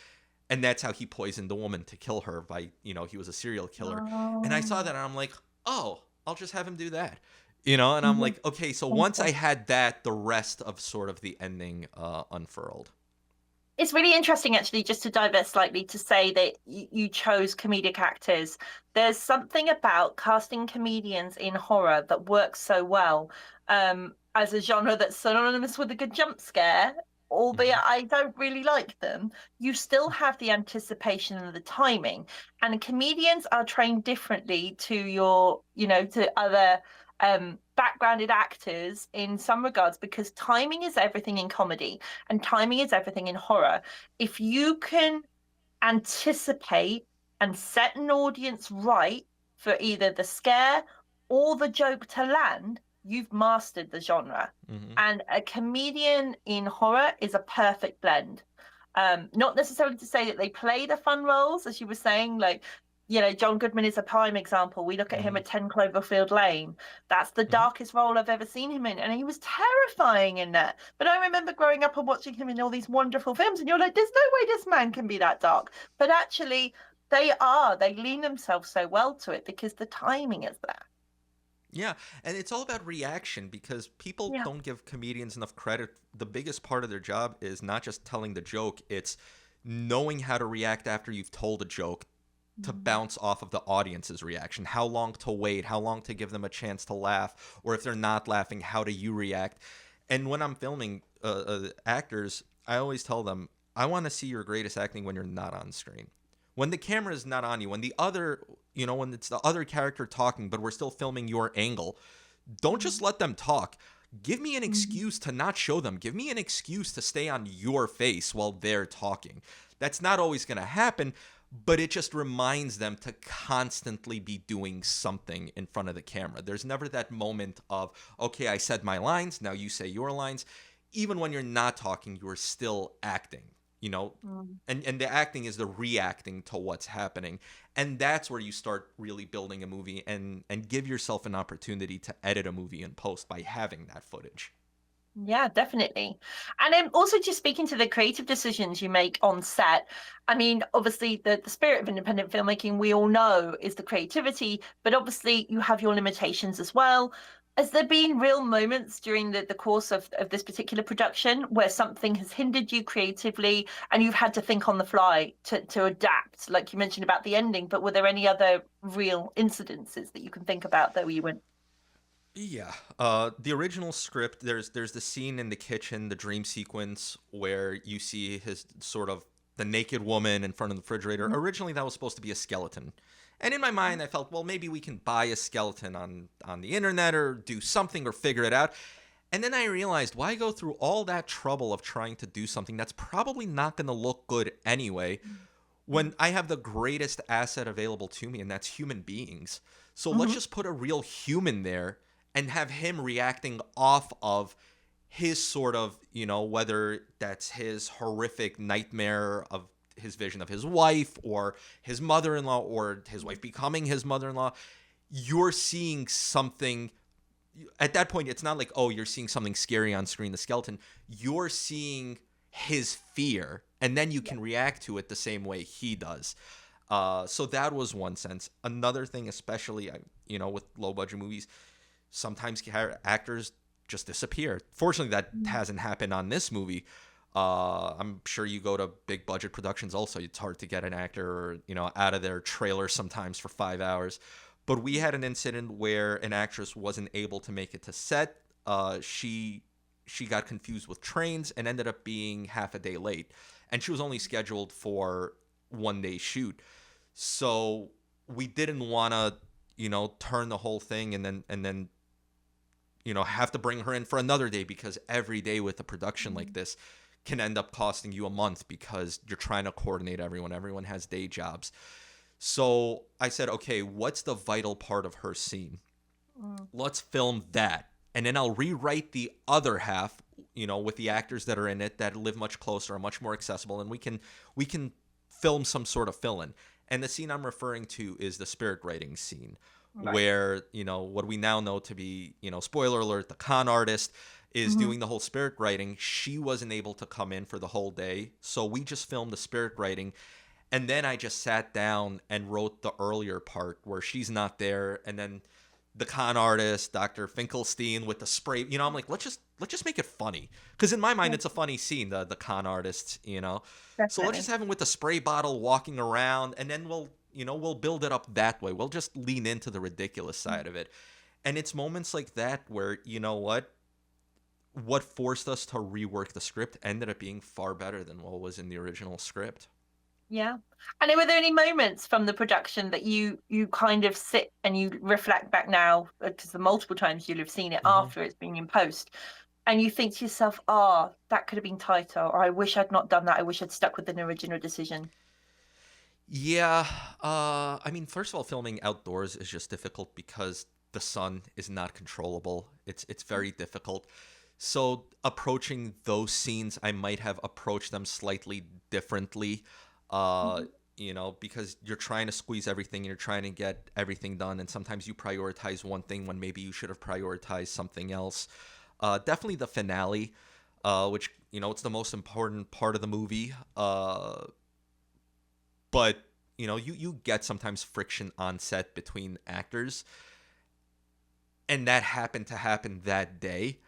And that's how he poisoned the woman to kill her by, you know, he was a serial killer. And I saw Oh. that and I'm like, oh, I'll just have him do that. You know, and I'm Mhm. like, okay, so once I Okay. had that, the rest of sort of the ending unfurled. It's really interesting, actually, just to divert slightly, to say that you chose comedic actors. There's something about casting comedians in horror that works so well, as a genre that's synonymous with a good jump scare, albeit Hmm. I don't really like them. You still have the anticipation and the timing, and comedians are trained differently to your, to other backgrounded actors in some regards, because timing is everything in comedy and timing is everything in horror. If you can anticipate and set an audience right for either the scare or the joke to land, you've mastered the genre. Hmm. And a comedian in horror is a perfect blend. Not necessarily to say that they play the fun roles, as you were saying, like, John Goodman is a prime example. We look at him Hmm. at 10 Cloverfield Lane. That's the Hmm. darkest role I've ever seen him in. And he was terrifying in that. But I remember growing up and watching him in all these wonderful films. And you're like, there's no way this man can be that dark. But actually, they lean themselves so well to it because the timing is there. Yeah, and it's all about reaction because people Yeah. don't give comedians enough credit. The biggest part of their job is not just telling the joke, it's knowing how to react after you've told a joke to Mm. bounce off of the audience's reaction. How long to wait, how long to give them a chance to laugh, or if they're not laughing, how do you react? And when I'm filming actors, I always tell them, I want to see your greatest acting when you're not on screen. When the camera is not on you, when the other, when it's the other character talking, but we're still filming your angle, don't just let them talk. Give me an Mhm. excuse to not show them. Give me an excuse to stay on your face while they're talking. That's not always going to happen, but it just reminds them to constantly be doing something in front of the camera. There's never that moment of, okay, I said my lines, now you say your lines. Even when you're not talking, you're still acting, you know? Mm. And the acting is the reacting to what's happening. And that's where you start really building a movie and give yourself an opportunity to edit a movie in post by having that footage. Yeah, definitely. And also just speaking to the creative decisions you make on set. I mean, obviously the spirit of independent filmmaking we all know is the creativity, but obviously you have your limitations as well. Has there been real moments during the course of this particular production where something has hindered you creatively and you've had to think on the fly to adapt? Like you mentioned about the ending, but were there any other real incidences that you can think about that you went, Yeah. The original script, there's the scene in the kitchen, the dream sequence where you see his sort of the naked woman in front of the refrigerator. "Mhm, Originally, that was supposed to be a skeleton, and in my mind, I felt, well, maybe we can buy a skeleton on the internet or do something or figure it out. And then I realized, why go through all that trouble of trying to do something that's probably not going to look good anyway when I have the greatest asset available to me, and that's human beings. So let's mhm, just put a real human there and have him reacting off of his sort of, whether that's his horrific nightmare of his vision of his wife or his mother in law or his wife becoming his mother in law. You're seeing something. At that point, it's not like, oh, you're seeing something scary on screen, the skeleton. You're seeing his fear, and then you yeah, can react to it the same way he does. So that was one sense. Another thing, especially, with low budget movies, sometimes actors just disappear. Fortunately, that mm, hasn't happened on this movie. I'm sure you go to big budget productions also. It's hard to get an actor, out of their trailer sometimes for 5 hours. But we had an incident where an actress wasn't able to make it to set. She got confused with trains and ended up being half a day late. And she was only scheduled for 1 day shoot. So we didn't want to, turn the whole thing and then have to bring her in for another day, because every day with a production like mm, this can end up costing you a month because you're trying to coordinate everyone. Everyone has day jobs. So I said, okay, what's the vital part of her scene? mm, Let's film that. And then I'll rewrite the other half, with the actors that are in it that live much closer, are much more accessible, and we can film some sort of fill-in. And the scene I'm referring to is the spirit writing scene, right. where, what we now know to be, spoiler alert, the con artist is Mhm, doing the whole spirit writing. She wasn't able to come in for the whole day, so we just filmed the spirit writing. And then I just sat down and wrote the earlier part where she's not there, and then the con artist, Dr. Finkelstein, with the spray. I'm like, let's just make it funny, because in my mind yeah, it's a funny scene. The con artist. So let's definitely. just have him with the spray bottle walking around, and then we'll build it up that way. We'll just lean into the ridiculous Mm, side of it, and it's moments like that where, what forced us to rework the script ended up being far better than what was in the original script. yeah. And were there any moments from the production that you kind of sit and you reflect back now, because the multiple times you'll have seen it hmm after it's been in post, and you think to yourself, "Oh, that could have been tighter," or "I wish I'd not done that. I wish I'd stuck with an original decision." Yeah, I mean, first of all, filming outdoors is just difficult because the sun is not controllable. It's very difficult. So approaching those scenes, I might have approached them slightly differently. Uh, Mhm, because you're trying to squeeze everything, you're trying to get everything done, and sometimes you prioritize one thing when maybe you should have prioritized something else. Definitely the finale, which it's the most important part of the movie. But you get sometimes friction on set between actors, and that happened to happen that day.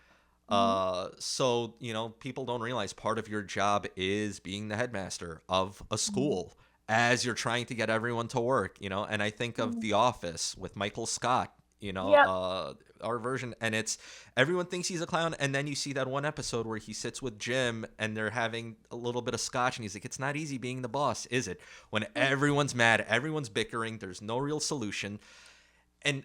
mhm, So people don't realize part of your job is being the headmaster of a mhm, school as you're trying to get everyone to work. And I think of mhm, The Office with Michael Scott. Yep. our version, and it's everyone thinks he's a clown, and then you see that one episode where he sits with Jim and they're having a little bit of scotch, and he's like, it's not easy being the boss, is it, when everyone's mad, everyone's bickering, there's no real solution. And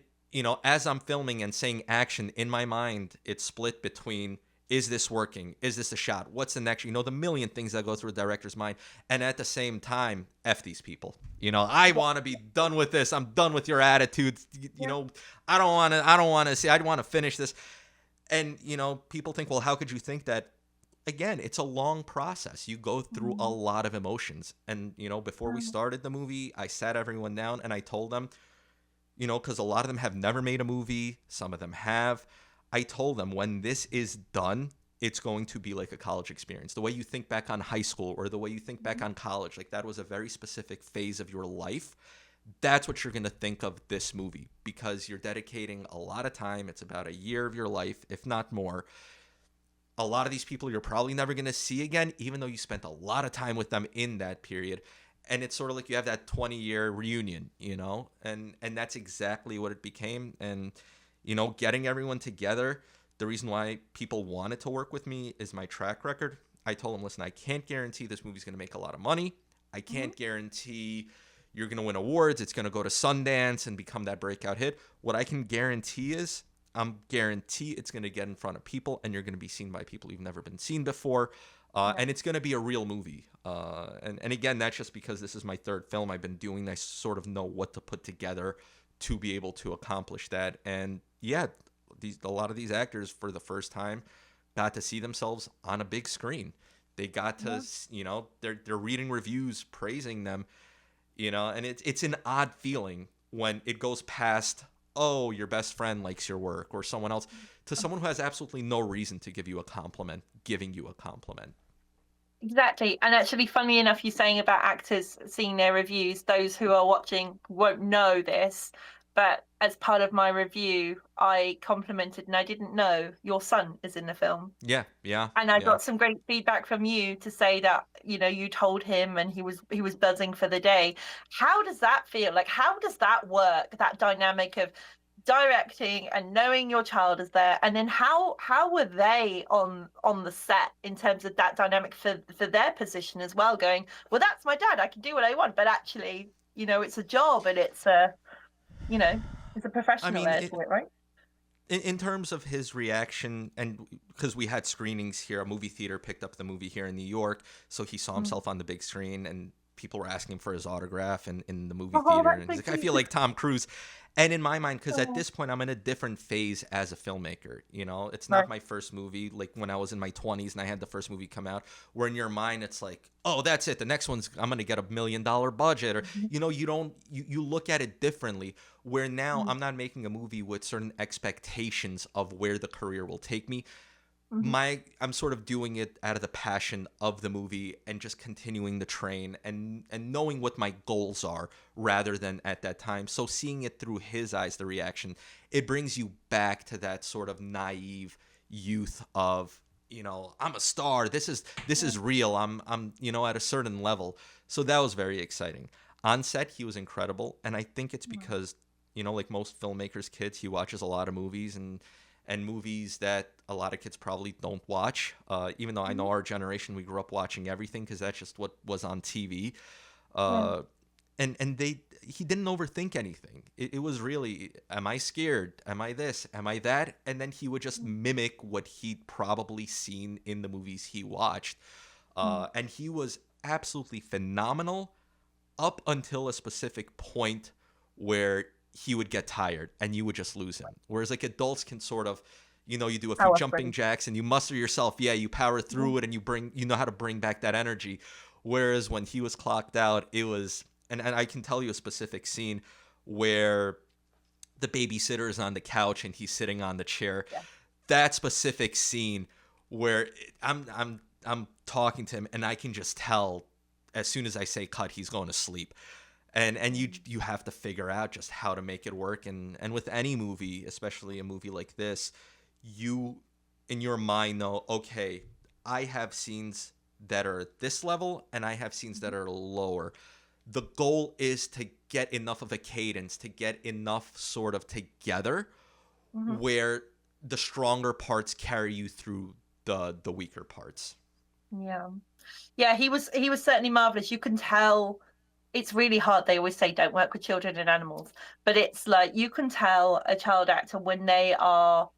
as I'm filming and saying action, in my mind it's split between, is this working, is this a shot, what's the next, the million things that go through a director's mind. And at the same time, F these people, I want to be done with this, I'm done with your attitudes, I don't want to see, I want to finish this. And people think, well, how could you think that? Again, it's a long process. You go through a lot of emotions. And before we started the movie, I sat everyone down and I told them, because a lot of them have never made a movie, some of them have. I told them, when this is done, it's going to be like a college experience. The way you think back on high school or the way you think back on college, like that was a very specific phase of your life. That's what you're going to think of this movie, because you're dedicating a lot of time. It's about a year of your life, if not more. A lot of these people you're probably never going to see again, even though you spent a lot of time with them in that period. And it's sort of like you have that 20-year reunion, and that's exactly what it became. And getting everyone together, the reason why people wanted to work with me is my track record. I told them, listen, I can't guarantee this movie's going to make a lot of money. I can't guarantee you're going to win awards. It's going to go to Sundance and become that breakout hit. What I can guarantee is guarantee it's going to get in front of people, and you're going to be seen by people you've never been seen before. And it's going to be a real movie. And again, that's just because this is my third film I've been doing. I sort of know what to put together to be able to accomplish that. And yeah, a lot of these actors for the first time got to see themselves on a big screen. They got to, they're reading reviews praising them, and it's an odd feeling when it goes past, oh, your best friend likes your work or someone else, to someone who has absolutely no reason to give you a compliment, giving you a compliment. Exactly. And actually, funny enough, you're saying about actors seeing their reviews, those who are watching won't know this, but as part of my review, I complimented, and I didn't know your son is in the film. Yeah, yeah, And I yeah. got some great feedback from you to say that, you told him and he was buzzing for the day. How does that feel? Like, how does that work, that dynamic of directing and knowing your child is there, and then how were they on the set in terms of that dynamic for their position as well, going, well, that's my dad, I can do what I want, but actually, it's a job, and it's a it's a I professional mean, there for it, right? in terms of his reaction, and because we had screenings here, a movie theater picked up the movie here in New York, so he saw himself on the big screen, and people were asking for his autograph in the movie Oh, theater, that's and so he's like, I cute. feel like Tom Cruise. And in my mind, because at Oh, this point I'm in a different phase as a filmmaker, it's right. not my first movie like when I was in my 20s and I had the first movie come out, where in your mind it's like, oh, that's it, the next one's, I'm gonna get $1 million budget, or you look at it differently, where now I'm not making a movie with certain expectations of where the career will take me. I'm sort of doing it out of the passion of the movie and just continuing the train and knowing what my goals are rather than at that time. So seeing it through his eyes, the reaction, it brings you back to that sort of naive youth of, I'm a star. This is real. I'm at a certain level. So that was very exciting. On set, he was incredible, and I think it's because, like most filmmakers' kids, he watches a lot of movies and movies that a lot of kids probably don't watch. Even though I know our generation, we grew up watching everything because that's just what was on TV. Yeah. And he didn't overthink anything. It was really, am I scared? Am I this? Am I that? And then he would just mimic what he'd probably seen in the movies he watched. And he was absolutely phenomenal up until a specific point where he would get tired and you would just lose him. Whereas like adults can sort of, you do a few Power jumping free. jacks and you muster yourself. Yeah, you power through it and you know how to bring back that energy. Whereas when he was clocked out, it was, and I can tell you a specific scene where the babysitter is on the couch and he's sitting on the chair. Yeah. That specific scene where I'm talking to him and I can just tell as soon as I say cut, he's going to sleep. And you have to figure out just how to make it work. And with any movie, especially a movie like this, you in your mind know, okay, I have scenes that are at this level and I have scenes that are lower. the goal is to get enough of a cadence, to get enough sort of together Hmm. where the stronger parts carry you through the weaker parts. Yeah. Yeah, he was certainly marvelous. You can tell it's really hard. They always say don't work with children and animals, but it's like you can tell a child actor when they are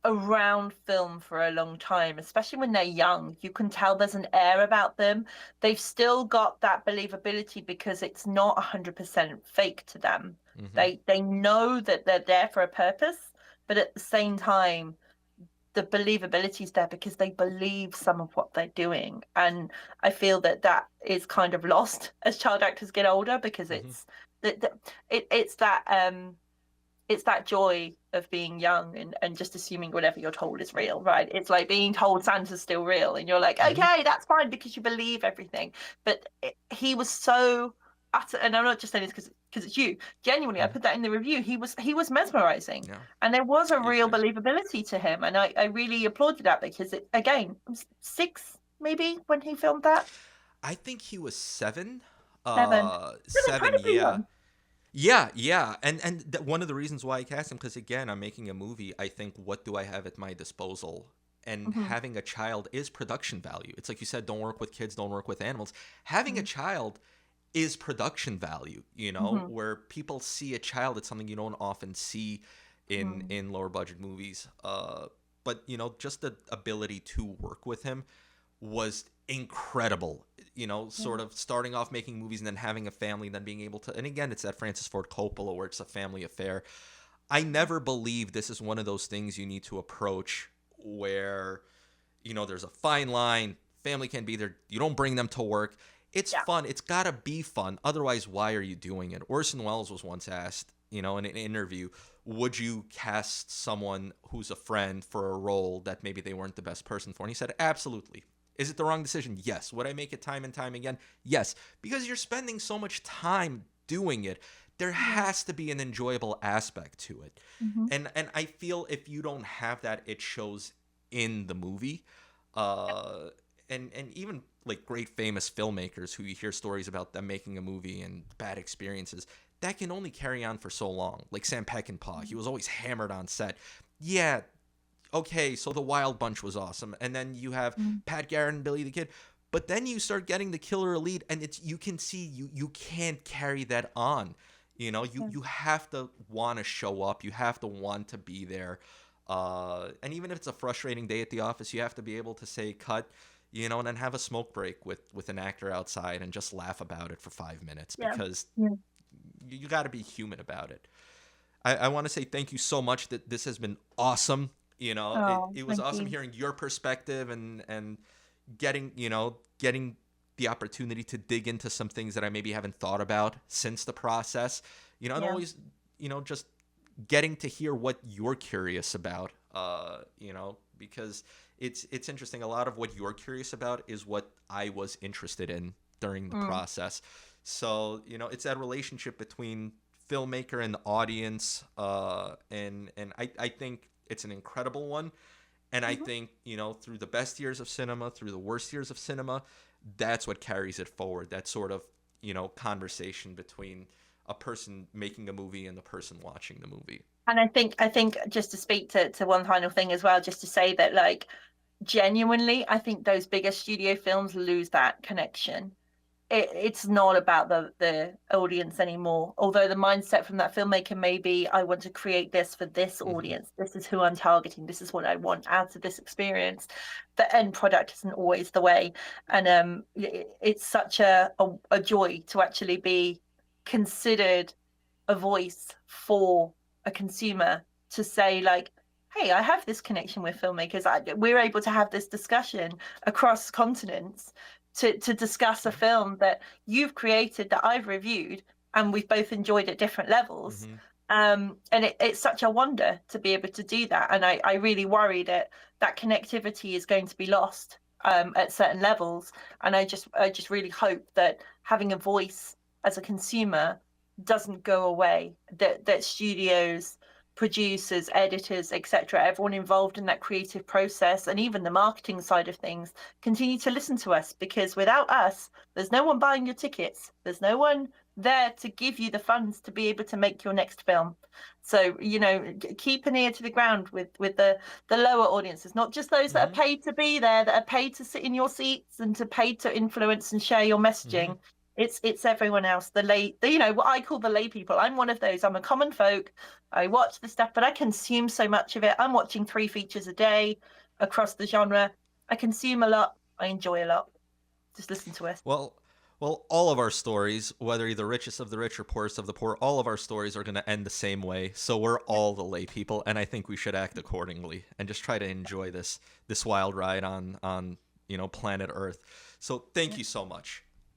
around film for a long time, especially when they're young. You can tell there's an air about them. They've still got that believability because it's not 100% fake to them. Hmm. They know that they're there for a purpose, but at the same time, the believability is there because they believe some of what they're doing. And I feel that that is kind of lost as child actors get older because Hmm. it's that joy of being young and just assuming whatever you're told is real, right? It's like being told Santa's still real, and you're like, Hmm. okay, that's fine because you believe everything. But he was so utter, and I'm not just saying this because it's you. Genuinely, I Hmm. put that in the review. He was mesmerizing, Yeah, and there was a he was real great. believability to him, and I really applauded that because it again I was six maybe when he filmed that. I think he was 7. Seven. Still 7, incredibly yeah. young. Yeah, yeah, one of the reasons why I cast him, because again, I'm making a movie. I think, what do I have at my disposal? And Hmm. having a child is production value. It's like you said, don't work with kids, don't work with animals. Having a child is production value. Hmm. Where people see a child, it's something you don't often see in Hmm. in lower budget movies. But just the ability to work with him was incredible. Sort Yeah. of starting off making movies and then having a family and then being able to, and again, it's that Francis Ford Coppola where it's a family affair. I never believe this is one of those things you need to approach where, there's a fine line. Family can be there. You don't bring them to work. It's Yeah. fun. It's got to be fun. Otherwise, why are you doing it? Orson Welles was once asked, in an interview, would you cast someone who's a friend for a role that maybe they weren't the best person for? And he said, absolutely. Is it the wrong decision? Yes. Would I make it time and time again? Yes. Because you're spending so much time doing it. There Yeah. has to be an enjoyable aspect to it. Hmm. And I feel if you don't have that, it shows in the movie. Uh, and even like great famous filmmakers who you hear stories about them making a movie and bad experiences, that can only carry on for so long. Like Sam Peckinpah, he was always hammered on set. Yeah, okay, so the Wild Bunch was awesome, and then you have Mm. Pat Garrett and Billy the Kid, but then you start getting the Killer Elite, and you can see you can't carry that on. You Yeah. you have to want to show up, you have to want to be there, and even if it's a frustrating day at the office, you have to be able to say cut. And then have a smoke break with an actor outside and just laugh about it for 5 minutes Yeah. because Yeah. you got to be human about it. I want to say thank you so much. That this has been awesome. It, Oh, it was thank awesome you. hearing your perspective and getting the opportunity to dig into some things that I maybe haven't thought about since the process. And Yeah. always, just getting to hear what you're curious about. Because it's interesting. A lot of what you're curious about is what I was interested in during the Mm. process. So, it's that relationship between filmmaker and the audience, and I think it's an incredible one. And I Mhm. think, through the best years of cinema, through the worst years of cinema, that's what carries it forward. That sort of, conversation between a person making a movie and the person watching the movie. And I think just to speak to one final thing as well, just to say that like genuinely, I think those bigger studio films lose that connection. It's not about the audience anymore. Although the mindset from that filmmaker may be, I want to create this for this Hmm. audience. This is who I'm targeting. This is what I want out of this experience. The end product isn't always the way, and it's such a joy to actually be considered a voice for a consumer to say like, hey, I have this connection with filmmakers. We're able to have this discussion across continents to discuss a film that you've created that I've reviewed and we've both enjoyed at different levels. Hmm. And it's such a wonder to be able to do that. And I really worry that that connectivity is going to be lost at certain levels. And I just really hope that having a voice as a consumer doesn't go away. That studios producers, editors, etc., everyone involved in that creative process, and even the marketing side of things, continue to listen to us, because without us, there's no one buying your tickets. There's no one there to give you the funds to be able to make your next film. So, keep an ear to the ground with the lower audiences, not just those that are Hmm. paid to be there, that are paid to sit in your seats and to pay to influence and share your Hmm. messaging. It's everyone else, what I call the lay people. I'm one of those. I'm a common folk. I watch the stuff, but I consume so much of it. I'm watching 3 features a day across the genre. I consume a lot. I enjoy a lot. Just listen to us. Well, all of our stories, whether you're the richest of the rich or poorest of the poor, all of our stories are going to end the same way. So we're all the lay people, and I think we should act accordingly and just try to enjoy this wild ride on planet Earth. So thank Yeah. you so much.